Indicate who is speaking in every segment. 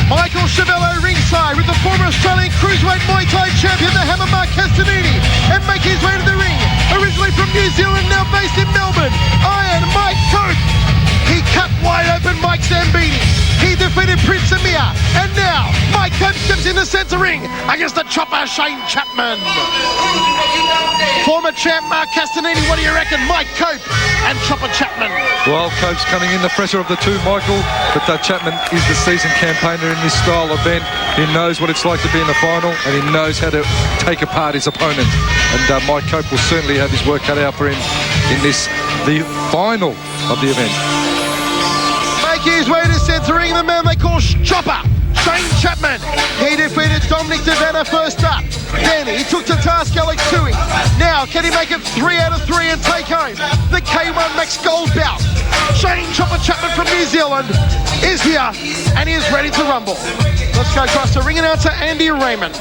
Speaker 1: Michael Chiavello ringside with the former Australian Cruiserweight Muay Thai champion, the Hammer Mark Castanini, and make his way to the ring. Originally from New Zealand, now based in Melbourne, Iron Mike Cope. He cut wide open Mike Zambini. He defeated Prince Amir. And now, Mike Cope steps in the centre ring against the chopper, Shane Chapman. Former champ Mark Castanini, what do you reckon? Mike Cope and Chopper Chapman.
Speaker 2: Well, Cope's coming in the fresher of the two, Michael, but Chapman is the seasoned campaigner in this style event. He knows what it's like to be in the final, and he knows how to take apart his opponent. And Mike Cope will certainly have his work cut out for him in this, the final of the event.
Speaker 1: Making his way to centre ring, the man they call Chopper, Shane Chapman. He defeated Dominic Davana first up. Then he took to task Alex Tui. Now, can he make it 3 out of 3 and take home the K1 Max Gold Belt? Shane Chopper Chapman from New Zealand is here and he is ready to rumble. Let's go across to ring announcer Andy Raymond.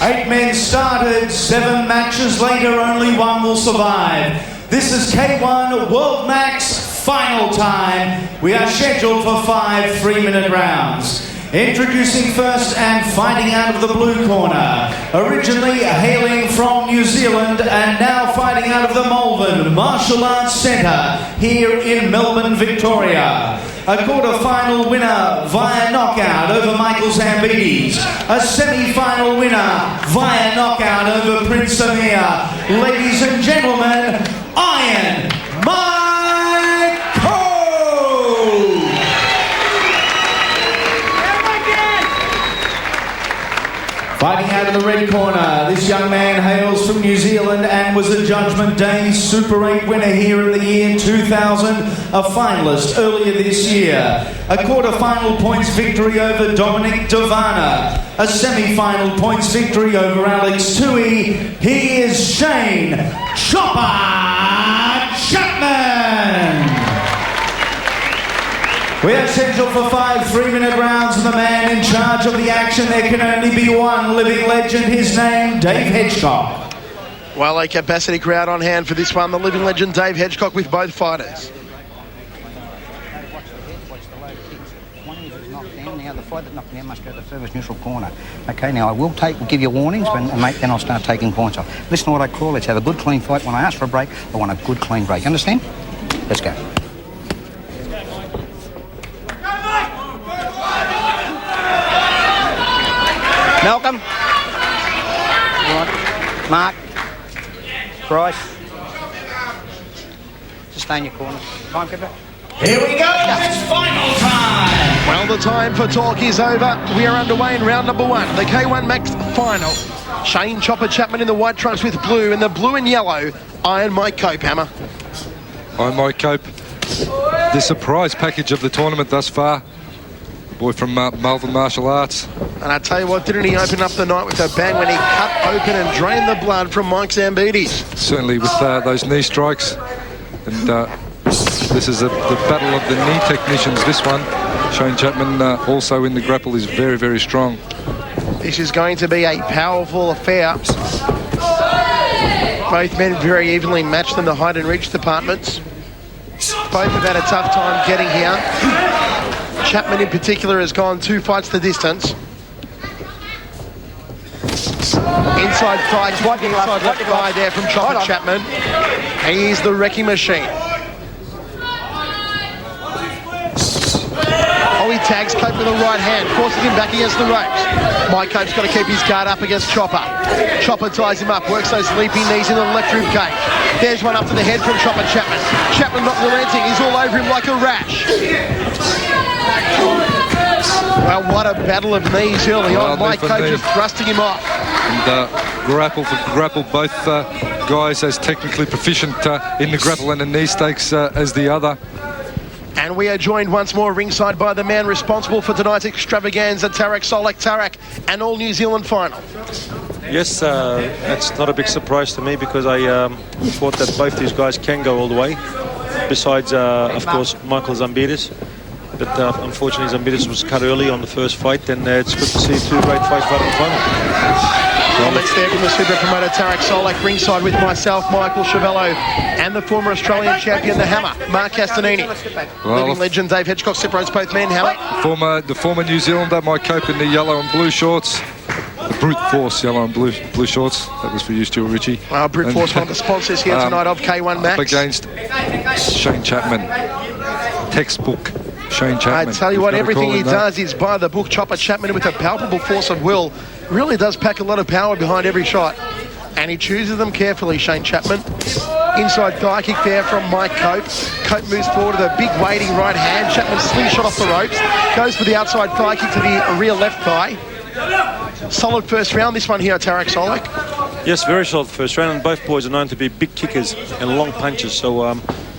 Speaker 3: 8 men started, 7 matches later, only 1 will survive. This is K1 World Max final time. We are scheduled for 5 3-minute rounds. Introducing first and fighting out of the blue corner, originally hailing from New Zealand and now fighting out of the Malvern Martial Arts Centre here in Melbourne, Victoria. A quarter-final winner via knockout over Michael Zambides. A semi-final winner via knockout over Prince Amir. Ladies and gentlemen, Iron Mike Cope! Fighting out of the red corner, this young man hails from New Zealand and was a Judgment Day Super 8 winner here in the year 2000, a finalist earlier this year. A quarter-final points victory over Dominic Davana. A semi-final points victory over Alex Tui. He is Shane Chopper Chapman. We are scheduled for 5 3-minute rounds, and the man in charge of the action, there can only be one living legend, his name, Dave Hedgecock.
Speaker 1: Well, a capacity crowd on hand for this one, the living legend Dave Hedgecock with both fighters.
Speaker 4: Now the fight that knocked me out must go to the service neutral corner. Okay, now I will give you warnings, and mate, then I'll start taking points off. Listen to what I call, let's have a good clean fight. When I ask for a break, I want a good clean break. You understand? Let's go. Malcolm. Mark. Bryce. Just stay in your corner. Timekeeper.
Speaker 3: Here we go, it's final time!
Speaker 1: Well, the time for talk is over. We are underway in round number 1, the K1 Max final. Shane Chopper Chapman in the white trunks with blue, and the blue and yellow, Iron Mike Cope, Hammer.
Speaker 2: Iron Mike Cope, the surprise package of the tournament thus far. Boy from Malvern Martial Arts.
Speaker 1: And I tell you what, didn't he open up the night with a bang when he cut open and drained the blood from Mike Zambides?
Speaker 2: Certainly with those knee strikes. And this is the battle of the knee technicians, this one. Shane Chapman also in the grapple is very, very strong.
Speaker 1: This is going to be a powerful affair. Both men very evenly matched in the height and reach departments. Both have had a tough time getting here. Chapman in particular has gone 2 fights the distance. Inside thigh, inside left thigh there from Chopper Chapman. He's the wrecking machine. Oh, he tags Cope with a right hand, forces him back against the ropes. Mike Cope's got to keep his guard up against Chopper. Chopper ties him up, works those leaping knees in the left rib cage. There's one up to the head from Chopper Chapman. Chapman not relenting, he's all over him like a rash. Well, what a battle of knees early on. Mike Cope just thrusting him off.
Speaker 2: And grapple both guys as technically proficient in the grapple and the knee stakes as the other.
Speaker 1: And we are joined once more ringside by the man responsible for tonight's extravaganza, Tarek Solak Tarek, and all New Zealand final.
Speaker 5: Yes, it's not a big surprise to me because I thought that both these guys can go all the way. Besides, of course, Michael Zambides. But unfortunately, Zambides was cut early on the first fight, and it's good to see 2 great fights right in the final.
Speaker 1: Comments there from the super promoter Tarek Solak, ringside with myself, Michael Chevello, and the former Australian champion, the Hammer, Mark Castanini. Living legend Dave Hedgecock separates both men. Hammer.
Speaker 2: The former New Zealander, Mike Cope, in the yellow and blue shorts. The Brute Force yellow and blue shorts. That was for you, Stuart Ritchie.
Speaker 1: Brute Force, one of the sponsors here tonight of K1 Max.
Speaker 2: Up against Shane Chapman. Textbook Shane Chapman.
Speaker 1: I tell you what, everything he does is by the book. Chopper Chapman, with a palpable force of will, really does pack a lot of power behind every shot. And he chooses them carefully, Shane Chapman. Inside thigh kick there from Mike Cope. Cope moves forward with a big weighting right hand. Chapman slingshot off the ropes. Goes for the outside thigh kick to the rear left thigh. Solid first round, this one here, Tarek Solak.
Speaker 5: Yes, very solid first round, and both boys are known to be big kickers and long punches. So,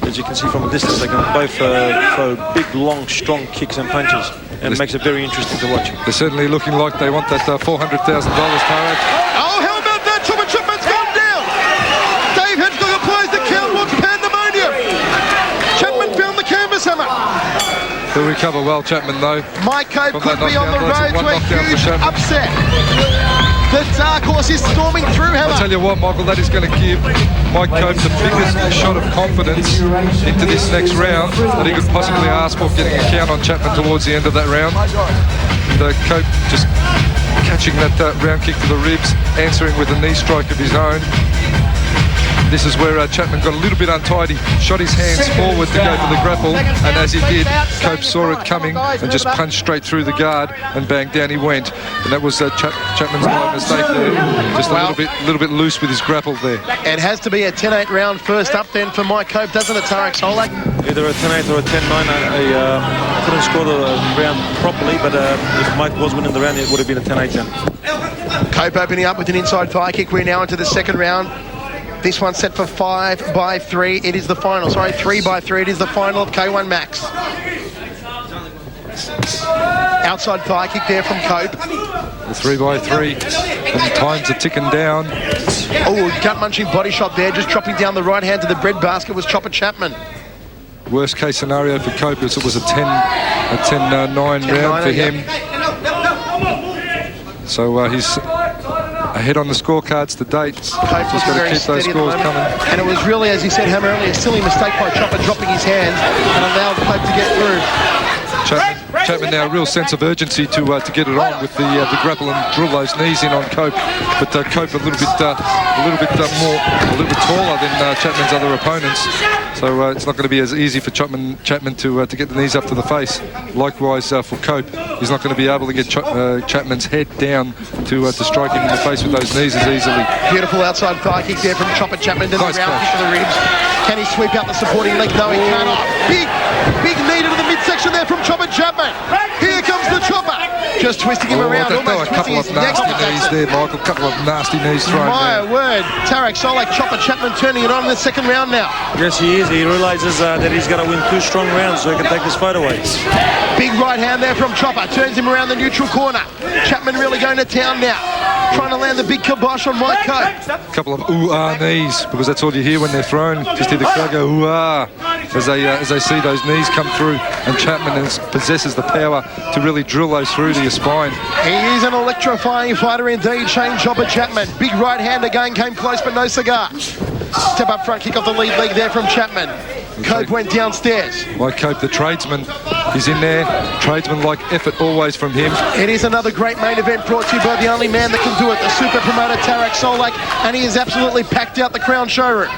Speaker 5: as you can see from a distance, they can both throw big, long, strong kicks and punches. And it makes it very interesting to watch.
Speaker 2: They're certainly looking like they want that $400,000, Tarek.
Speaker 1: Oh, how about that? Chapman's gone down. Dave Hedgecock applies the count, wants pandemonium. Chapman found the canvas hammer.
Speaker 2: He'll recover well, Chapman, though.
Speaker 1: Mike Cope could be on the road to a huge upset. The dark horse is storming through, Hammer.
Speaker 2: I'll tell you what, Michael, that is going to give Mike Cope the biggest shot of confidence into this next round that he could possibly ask for, getting a count on Chapman towards the end of that round. The Cope just catching that round kick to the ribs, answering with a knee strike of his own. This is where Chapman got a little bit untidy, shot his hands forward to go for the grapple, and as he did, Cope saw it coming and just punched straight through the guard, and bang, down he went. And that was Chapman's slight mistake there, just a little bit loose with his grapple there.
Speaker 1: It has to be a 10-8 round first up then for Mike Cope, doesn't it, Tarek Solak?
Speaker 5: Either a 10-8 or a 10-9. I couldn't score the round properly, but if Mike was winning the round, it would have been a 10-8 then.
Speaker 1: Cope opening up with an inside thigh kick. We're now into the second round. This one's set for 5-3. It is the final. Sorry, 3-3. It is the final of K1 Max. Outside thigh kick there from Cope.
Speaker 2: The 3-3. And times are ticking down.
Speaker 1: Oh, gut-munching body shot there. Just dropping down the right hand to the bread basket was Chopper Chapman.
Speaker 2: Worst case scenario for Cope is it was a 10-9 round for him. So he's ahead on the scorecards to date.
Speaker 1: Cope
Speaker 2: just got to keep those scores coming.
Speaker 1: And it was really, as he said, Hammer, earlier, a silly mistake by Chopper dropping his hands and allowed Cope to get through.
Speaker 2: Chapman now a real sense of urgency to get it on with the grapple and drill those knees in on Cope. But Cope a little bit taller than Chapman's other opponents. So it's not going to be as easy for Chapman to get the knees up to the face. Likewise for Cope, he's not going to be able to get Chapman's head down to strike him in the face with those knees as easily.
Speaker 1: Beautiful outside thigh kick there from Chopper Chapman to the round kick to the ribs. Can he sweep out the supporting leg? No, he cannot. Big knee to the midsection there from Chopper Chapman. Here comes the Chopper. Just twisting him around, almost twisting his neck.
Speaker 2: A couple of nasty knees there, Michael. A couple of nasty knees thrown.
Speaker 1: My word. Tarek Solak, Chopper Chapman turning it on in the second round now.
Speaker 5: Yes, he is. He realises that he's going to win 2 strong rounds so he can take this fight away.
Speaker 1: Big right hand there from Chopper. Turns him around the neutral corner. Chapman really going to town now. Trying to land the big kibosh on Mike Cope.
Speaker 2: A couple of ooh-ah knees, because that's all you hear when they're thrown. Just hear the crowd go ooh-ah as they see those knees come through, and Chapman possesses the power to really drill those through to your spine.
Speaker 1: He is an electrifying fighter indeed, Shane Chopper Chapman. Big right hand again, came close but no cigar. Step up front, kick off the lead leg there from Chapman. Cope went downstairs.
Speaker 2: Mike Cope, the tradesman, is in there. Tradesman-like effort always from him.
Speaker 1: It is another great main event brought to you by the only man that can do it, the super promoter Tarek Solak, and he has absolutely packed out the Crown showroom.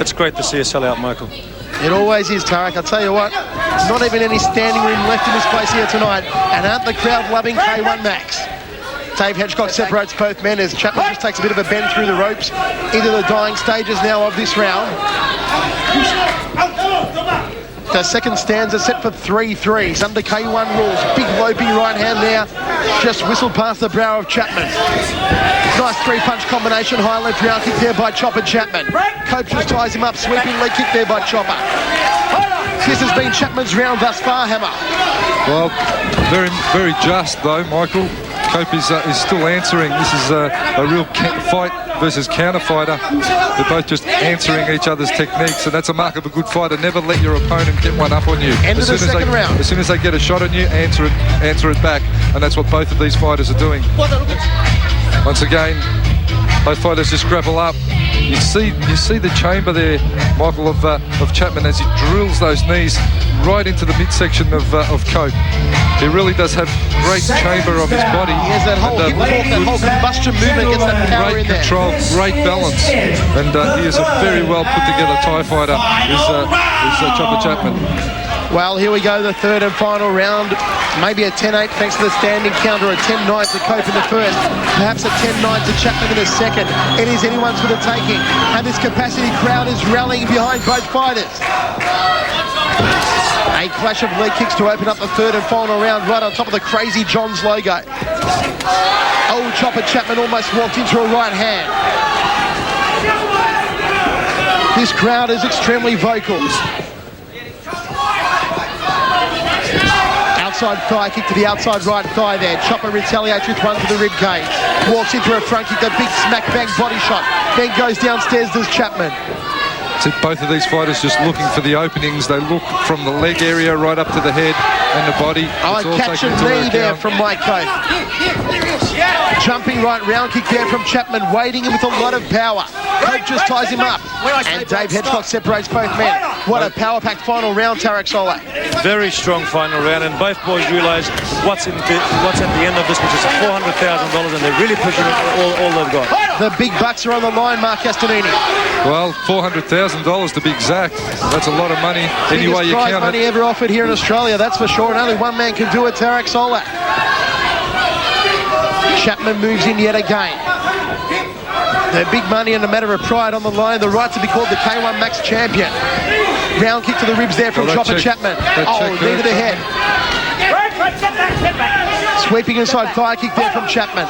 Speaker 5: It's great to see a sellout, Michael.
Speaker 1: It always is, Tarek. I'll tell you what, not even any standing room left in this place here tonight, and aren't the crowd loving K1 Max? Dave Hedgecock separates both men as Chapman just takes a bit of a bend through the ropes into the dying stages now of this round. The second stanza set for 3-3. Under K1 rules. Big loping right hand there. Just whistled past the brow of Chapman. Nice 3-punch combination. High left round kick there by Chopper Chapman. Cope just ties him up. Sweeping leg kick there by Chopper. This has been Chapman's round thus far, Hammer.
Speaker 2: Well, very, very just though, Michael. Cope is still answering. This is a real fight versus counter fighter. They're both just answering each other's techniques, and that's a mark of a good fighter. Never let your opponent get one up on you.
Speaker 1: End of the second round.
Speaker 2: As soon as they get a shot on you, answer it back, and that's what both of these fighters are doing. Once again, both fighters just grapple up. You see the chamber there, Michael, of Chapman as he drills those knees right into the midsection of Cope. He really does have great chamber of his body.
Speaker 1: He has that whole hip talk, that whole combustion movement, gets that power
Speaker 2: great
Speaker 1: in there.
Speaker 2: control, great balance, and he is a very well put together Thai fighter. Is Chopper Chapman.
Speaker 1: Well, here we go, the third and final round. Maybe a 10-8 thanks to the standing counter, a 10-9 to Cope in the first, perhaps a 10-9 to Chapman in the second. It is anyone's for the taking, and this capacity crowd is rallying behind both fighters. A clash of leg kicks to open up the third and final round right on top of the Crazy John's logo. Oh, Chopper Chapman almost walked into a right hand. This crowd is extremely vocal. Outside thigh kick to the outside right thigh there. Chopper retaliates with one to the rib cage. Walks into a front kick, a big smack bang body shot. Then goes downstairs, does Chapman.
Speaker 2: So both of these fighters just looking for the openings. They look from the leg area right up to the head and the body.
Speaker 1: Oh, a catch and knee there from Mike Cope. Jumping right round kick there from Chapman, waiting in with a lot of power. Cope just ties him up. And Dave Hedgecock separates both men. What a power-packed final round, Tarek Soleh.
Speaker 5: Very strong final round, and both boys realise what's at the end of this, which is $400,000, and they're really pushing it all they've got.
Speaker 1: The big bucks are on the line, Mark Castanini.
Speaker 2: Well, $400,000 to be exact. That's a lot of money. Any way you
Speaker 1: prize
Speaker 2: count
Speaker 1: money
Speaker 2: it.
Speaker 1: ever offered here in Australia, that's for sure, and only one man can do it, Tarek Soleh. Chapman moves in yet again. The big money and a matter of pride on the line, the right to be called the K1 Max champion. Round kick to the ribs there from Chopper Chapman. Oh, knee to the head. Sweeping inside thigh kick there from Chapman.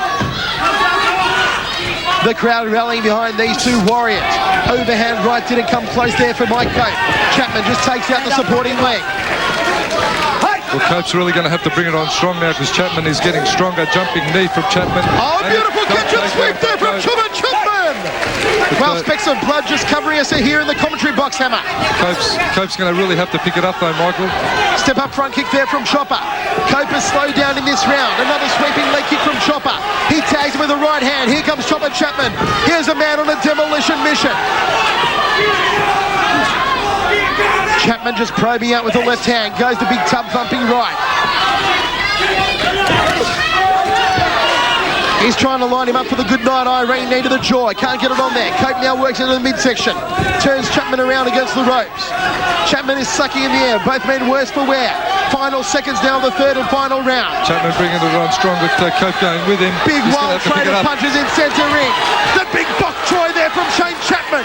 Speaker 1: The crowd rallying behind these two warriors. Overhand right didn't come close there for Mike Cope. Chapman just takes out the supporting leg.
Speaker 2: Well, Cope's really going to have to bring it on strong now because Chapman is getting stronger. Jumping knee from Chapman.
Speaker 1: Oh, beautiful catch and sweep there from Chopper Chapman. Well, specks of blood just covering us here in the commentary box, Hammer.
Speaker 2: Cope's going to really have to pick it up though, Michael.
Speaker 1: Step up front kick there from Chopper. Cope is slowed down in this round. Another sweeping leg kick from Chopper. He tags him with the right hand. Here comes Chopper Chapman. Here's a man on a demolition mission. Chapman just probing out with the left hand. Goes the big tub thumping right. He's trying to line him up for the good night Irene knee to the jaw. Can't get it on there. Cope now works into the midsection. Turns Chapman around against the ropes. Chapman is sucking in the air. Both men worse for wear. Final seconds now of the third and final round.
Speaker 2: Chapman bringing it on strong with Cope going with him.
Speaker 1: Big wild trade of punches in centre ring. The big bok choy there from Shane Chapman.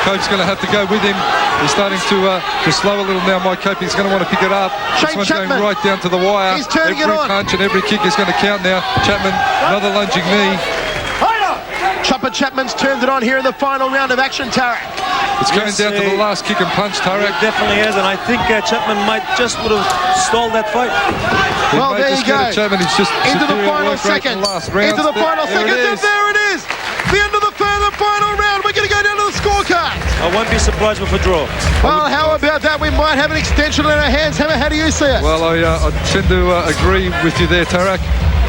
Speaker 2: Cope's going to have to go with him. He's starting to slow a little now. Mike Cope, he's going to want to pick it up. This one's going right down to the wire.
Speaker 1: He's turning it on.
Speaker 2: Every punch and every kick is going to count now. Chapman, another lunging knee.
Speaker 1: Chopper Chapman's turned it on here in the final round of action, Tarek.
Speaker 2: It's going down to the last kick and punch, Tarek.
Speaker 5: It definitely is, and I think Chapman might just would have stalled that fight.
Speaker 1: Well, there you go.
Speaker 2: Chapman, he's just
Speaker 1: into the final seconds. Into the final seconds, and there it is. The end of the third and final round. We're going to go down to the scorecard.
Speaker 5: I won't be surprised with a draw.
Speaker 1: Well, how about that? We might have an extension in our hands. Hammer, how do you see it?
Speaker 2: Well, I tend to agree with you there, Tarek.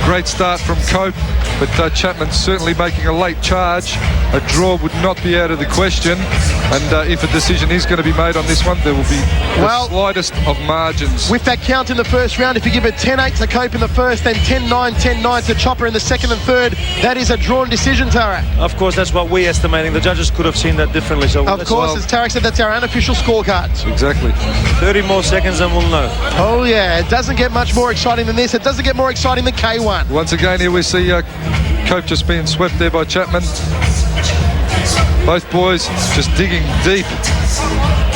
Speaker 2: Great start from Cope, but Chapman certainly making a late charge. A draw would not be out of the question, and if a decision is going to be made on this one, there will be the slightest of margins.
Speaker 1: With that count in the first round, if you give it 10-8 to Cope in the first, then 10-9, 10-9 to Chopper in the second and third, that is a drawn decision, Tarek.
Speaker 5: Of course, that's what we're estimating. The judges could have seen that differently. So
Speaker 1: of course, as Tarek said, that's our unofficial scorecards.
Speaker 2: Exactly.
Speaker 5: 30 more seconds and we'll know.
Speaker 1: Oh, yeah. It doesn't get much more exciting than this. It doesn't get more exciting than K1.
Speaker 2: Once again, here we see Cope just being swept there by Chapman. Both boys just digging deep,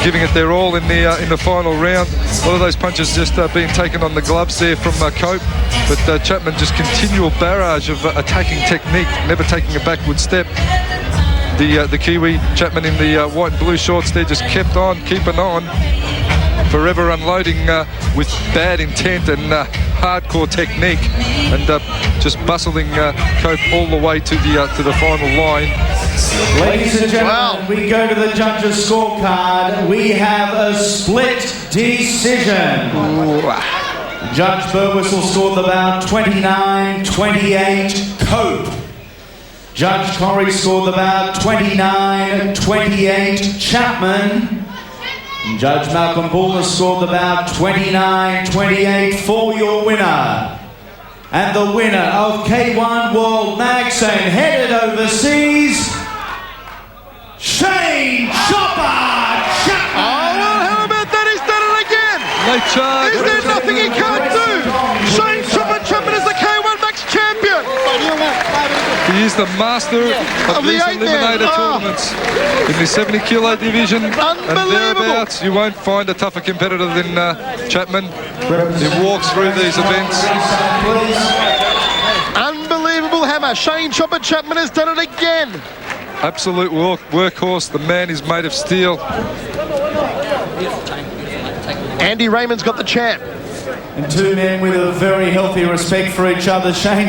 Speaker 2: giving it their all in the final round. A lot of those punches just being taken on the gloves there from Cope, but Chapman just continual barrage of attacking technique, never taking a backward step. The Kiwi, Chapman in the white and blue shorts there, just kept on, keeping on, forever unloading with bad intent and hardcore technique, and just bustling Cope all the way to the final line.
Speaker 3: Ladies and gentlemen, we go to the judges' scorecard. We have a split decision. Judge Burwhistle scored the bout 29-28 Cope. Judge Corrie scored the bout 29-28 Chapman. And Judge Malcolm Bulmer scored the bout 29-28 for your winner. And the winner of K1 World Max and headed overseas, Shane Chopper Chapman.
Speaker 1: Oh, well, how about that? He's done it again.
Speaker 2: Late charge.
Speaker 1: Is there nothing he can't do? Shane Chapman is the K1 Max champion.
Speaker 2: He is the master of
Speaker 1: the
Speaker 2: these
Speaker 1: eight-man.
Speaker 2: eliminator tournaments. In the 70 kilo division and
Speaker 1: Unbelievable.
Speaker 2: thereabouts, you won't find a tougher competitor than Chapman. He walks through these events.
Speaker 1: Unbelievable hammer. Shane Chopper Chapman has done it again.
Speaker 2: Absolute workhorse. The man is made of steel.
Speaker 1: Andy Raymond's got the champ.
Speaker 3: And two men with a very healthy respect for each other. Shane